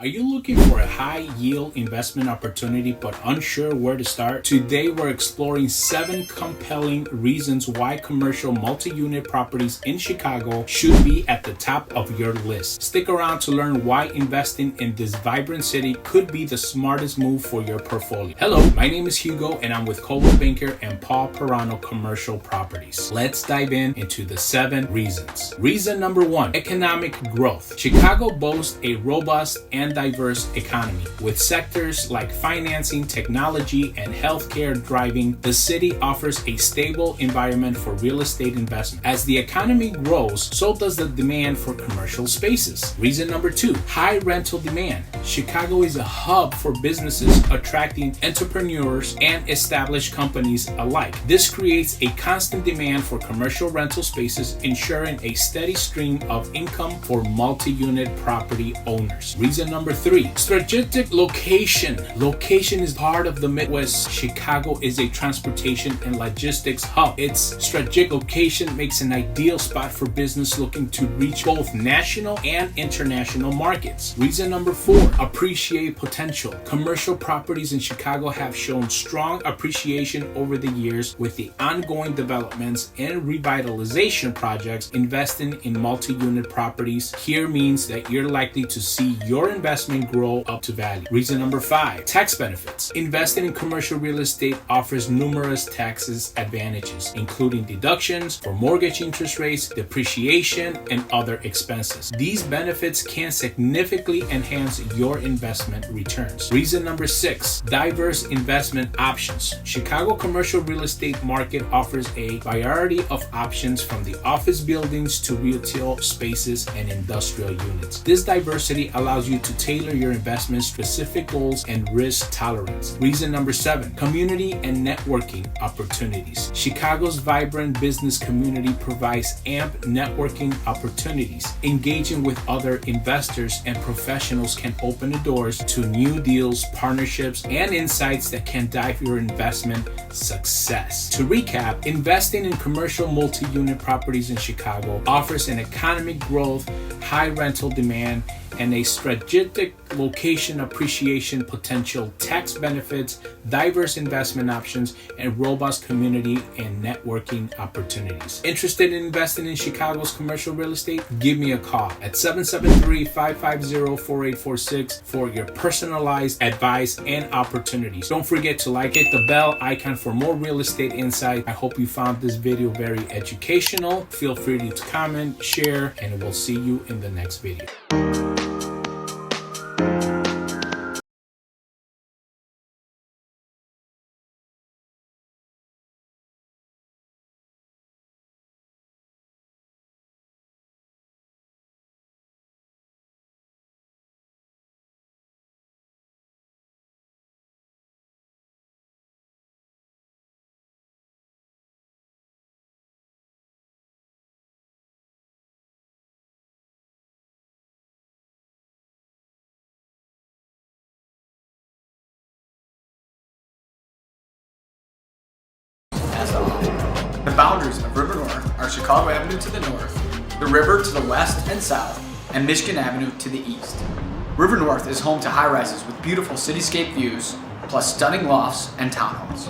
Are you looking for a high-yield investment opportunity but unsure where to start? Today we're exploring 7 compelling reasons why commercial multi-unit properties in Chicago should be at the top of your list. Stick around to learn why investing in this vibrant city could be the smartest move for your portfolio. Hello, my name is Hugo and I'm with Coldwell Banker and Paul Perrano Commercial Properties. Let's dive into the 7 reasons. Reason number 1, economic growth. Chicago boasts a robust and diverse economy. With sectors like financing, technology, and healthcare driving, the city offers a stable environment for real estate investment. As the economy grows, so does the demand for commercial spaces. Reason number 2, high rental demand. Chicago is a hub for businesses attracting entrepreneurs and established companies alike. This creates a constant demand for commercial rental spaces, ensuring a steady stream of income for multi-unit property owners. Reason number 3, strategic location. Location is part of the Midwest. Chicago is a transportation and logistics hub. Its strategic location makes an ideal spot for business looking to reach both national and international markets. Reason number 4, appreciate potential. Commercial properties in Chicago have shown strong appreciation over the years with the ongoing developments and revitalization projects. Investing in multi-unit properties here means that you're likely to see your investment grow up to value. Reason number 5, tax benefits. Investing in commercial real estate offers numerous taxes advantages, including deductions for mortgage interest rates, depreciation, and other expenses. These benefits can significantly enhance your investment returns. Reason number 6, diverse investment options. Chicago commercial real estate market offers a variety of options from the office buildings to retail spaces and industrial units. This diversity allows you to tailor your investment specific goals and risk tolerance. Reason number 7, community and networking opportunities. Chicago's vibrant business community provides ample networking opportunities. Engaging with other investors and professionals can open the doors to new deals, partnerships, and insights that can drive your investment success. To recap, investing in commercial multi-unit properties in Chicago offers an economic growth, high rental demand, and a strategic location appreciation potential, tax benefits, diverse investment options, and robust community and networking opportunities. Interested in investing in Chicago's commercial real estate? Give me a call at 773-550-4846 for your personalized advice and opportunities. Don't forget to hit the bell icon for more real estate insight. I hope you found this video very educational. Feel free to comment, share, and we'll see you in the next video. The boundaries of River North are Chicago Avenue to the north, the river to the west and south, and Michigan Avenue to the east. River North is home to high-rises with beautiful cityscape views, plus stunning lofts and townhomes.